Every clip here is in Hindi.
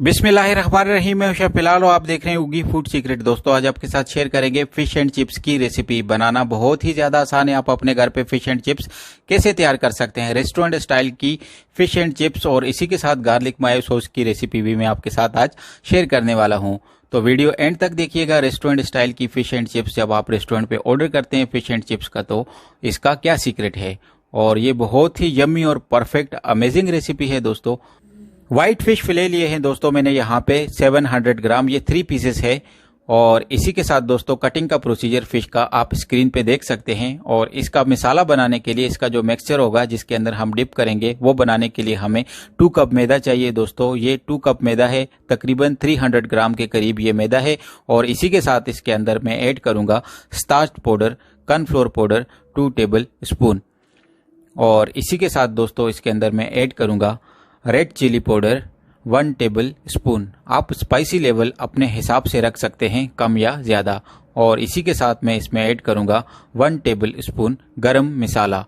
बिस्मिल्लाहिर्रहमानिर्रहीम। मैं शेफ बिलाल और आप देख रहे हैं उगी फूड सीक्रेट। दोस्तों आज आपके साथ शेयर करेंगे फिश एंड चिप्स की रेसिपी। बनाना बहुत ही ज्यादा आसान है। आप अपने घर पे फिश एंड चिप्स कैसे तैयार कर सकते हैं, रेस्टोरेंट स्टाइल की फिश एंड चिप्स और इसी के साथ गार्लिक मायो सॉस की रेसिपी भी मैं आपके साथ आज शेयर करने वाला हूँ। तो वीडियो एंड तक देखिएगा। रेस्टोरेंट स्टाइल की फिश एंड चिप्स जब आप रेस्टोरेंट पे ऑर्डर करते हैं फिश एंड चिप्स का, तो इसका क्या सीक्रेट है और ये बहुत ही यम्मी और परफेक्ट अमेजिंग रेसिपी है। दोस्तों व्हाइट फिश फिले लिए हैं दोस्तों मैंने यहाँ पे 700 ग्राम, ये 3 पीसेस है। और इसी के साथ दोस्तों कटिंग का प्रोसीजर फिश का आप स्क्रीन पे देख सकते हैं। और इसका मसाला बनाने के लिए इसका जो मिक्सचर होगा जिसके अंदर हम डिप करेंगे वो बनाने के लिए हमें 2 कप मैदा चाहिए। दोस्तों ये 2 कप मैदा है, तकरीबन 300 ग्राम के करीब ये मैदा है। और इसी के साथ इसके अंदर मैं ऐड करूंगा starch powder, cornflour powder 2 table spoon. और इसी के साथ दोस्तों इसके अंदर मैं ऐड करूंगा red chilli powder 1 tablespoon. आप स्पाइसी लेवल अपने हिसाब से रख सकते हैं, कम या ज्यादा। और इसी के साथ मैं इसमें ऐड करूंगा 1 टेबल स्पून गरम मसाला।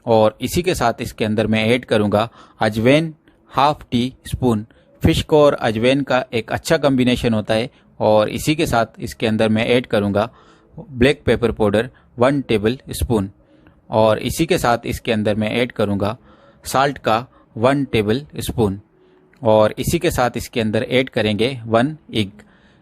और इसी के साथ इसके अंदर मैं ऐड करूंगा अजवैन 1/2 टी स्पून। फिश को और अजवैन का एक अच्छा कॉम्बिनेशन होता है। और इसी के साथ इसके अंदर मैं ऐड करूंगा black pepper powder 1 table spoon. और इसी के साथ इसके अंदर मैं ऐड करूंगा साल्ट का 1 टेबल स्पून। और इसी के साथ इसके अंदर ऐड करेंगे 1 एग।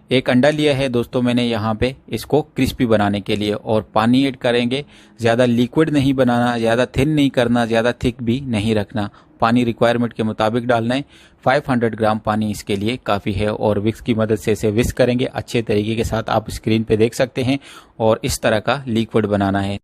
एक अंडा लिया है दोस्तों मैंने यहाँ पे इसको क्रिस्पी बनाने के लिए। और पानी ऐड करेंगे, ज़्यादा लिक्विड नहीं बनाना, ज़्यादा थिन नहीं करना, ज़्यादा थिक भी नहीं रखना। पानी रिक्वायरमेंट के मुताबिक डालना है। 500 ग्राम पानी इसके लिए काफ़ी है। और विक्स की मदद से इसे विस्क करेंगे अच्छे तरीके के साथ, आप स्क्रीन पे देख सकते हैं। और इस तरह का लिक्विड बनाना है।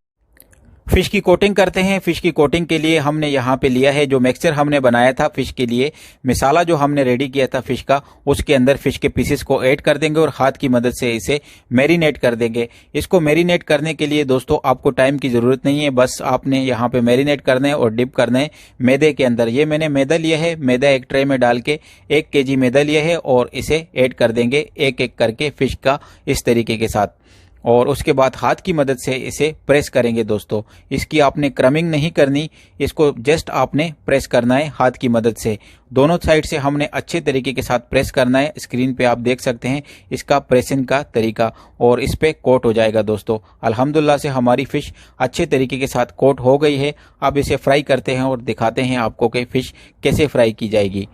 फिश की कोटिंग करते हैं। फिश की कोटिंग के लिए हमने यहाँ पे लिया है जो मिक्सचर हमने बनाया था फिश के लिए, मसाला जो हमने रेडी किया था फिश का, उसके अंदर फिश के पीसेस को ऐड कर देंगे और हाथ की मदद से इसे मैरिनेट कर देंगे। इसको मैरिनेट करने के लिए दोस्तों आपको टाइम की जरूरत नहीं है, बस आपने यहाँ पे मैरिनेट करना है और डिप करना है मैदे के अंदर। ये मैंने मैदा लिया है, मैदा एक ट्रे में डाल के 1 kg मैदा लिया है और इसे ऐड कर देंगे एक एक करके फिश का इस तरीके के साथ। और उसके बाद हाथ की मदद से इसे प्रेस करेंगे दोस्तों। इसकी आपने क्रमिंग नहीं करनी, इसको जस्ट आपने प्रेस करना है हाथ की मदद से। दोनों साइड से हमने अच्छे तरीके के साथ प्रेस करना है। स्क्रीन पे आप देख सकते हैं इसका प्रेसिंग का तरीका, और इस पे कोट हो जाएगा दोस्तों। अल्हम्दुलिल्लाह से हमारी फिश अच्छे तरीके के साथ कोट हो गई है। अब इसे फ्राई करते हैं और दिखाते हैं आपको कि फिश कैसे फ्राई की जाएगी।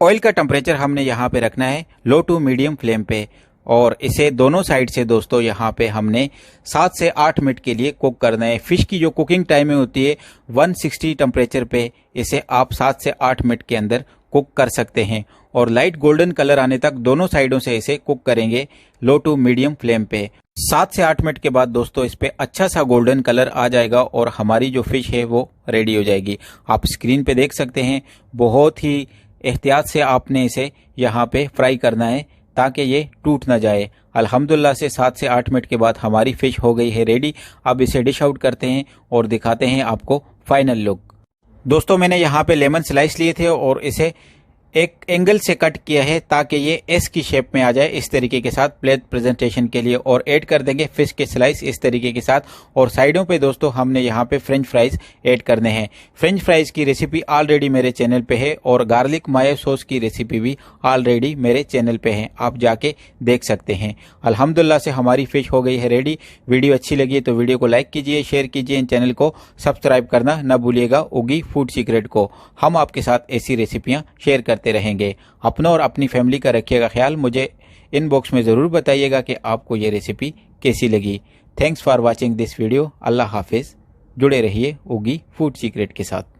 ऑयल का टेम्परेचर हमने यहाँ पे रखना है लो टू मीडियम फ्लेम पे। और इसे दोनों साइड से दोस्तों यहाँ पे हमने 7 से 8 मिनट के लिए कुक करना है। फिश की जो कुकिंग टाइमिंग होती है 160 टेम्परेचर पे इसे आप 7 से 8 मिनट के अंदर कुक कर सकते हैं। और लाइट गोल्डन कलर आने तक दोनों साइडों से इसे कुक करेंगे लो टू मीडियम फ्लेम पे। 7 से 8 मिनट के बाद दोस्तों इस पे अच्छा सा गोल्डन कलर आ जाएगा और हमारी जो फिश है वो रेडी हो जाएगी। आप स्क्रीन पे देख सकते हैं। बहुत ही एहतियात से आपने इसे यहाँ पे फ्राई करना है ताकि ये टूट ना जाए। अल्हम्दुलिल्लाह से 7 से 8 मिनट के बाद हमारी फिश हो गई है रेडी। अब इसे डिश आउट करते हैं और दिखाते हैं आपको फाइनल लुक। दोस्तों मैंने यहाँ पे लेमन स्लाइस लिए थे और इसे एक एंगल से कट किया है ताकि ये एस की शेप में आ जाए इस तरीके के साथ प्लेट प्रेजेंटेशन के लिए। और ऐड कर देंगे फिश के स्लाइस इस तरीके के साथ। और साइडों पे दोस्तों हमने यहाँ पे फ्रेंच फ्राइज ऐड करने हैं। फ्रेंच फ्राइज की रेसिपी ऑलरेडी मेरे चैनल पे है और गार्लिक मायो सॉस की रेसिपी भी ऑलरेडी मेरे चैनल पे है, आप जाके देख सकते हैं। अल्हम्दुलिल्लाह से हमारी फिश हो गई है रेडी। वीडियो अच्छी लगी तो वीडियो को लाइक कीजिए, शेयर कीजिए, चैनल को सब्सक्राइब करना न भूलिएगा उगी फूड सीक्रेट को। हम आपके साथ ऐसी रेसिपियां शेयर करते रहेंगे। अपना और अपनी फैमिली का रखिएगा ख्याल। मुझे इनबॉक्स में जरूर बताइएगा कि आपको ये रेसिपी कैसी लगी। Thanks for watching this video. अल्लाह हाफिज। जुड़े रहिए उगी फूड सीक्रेट के साथ।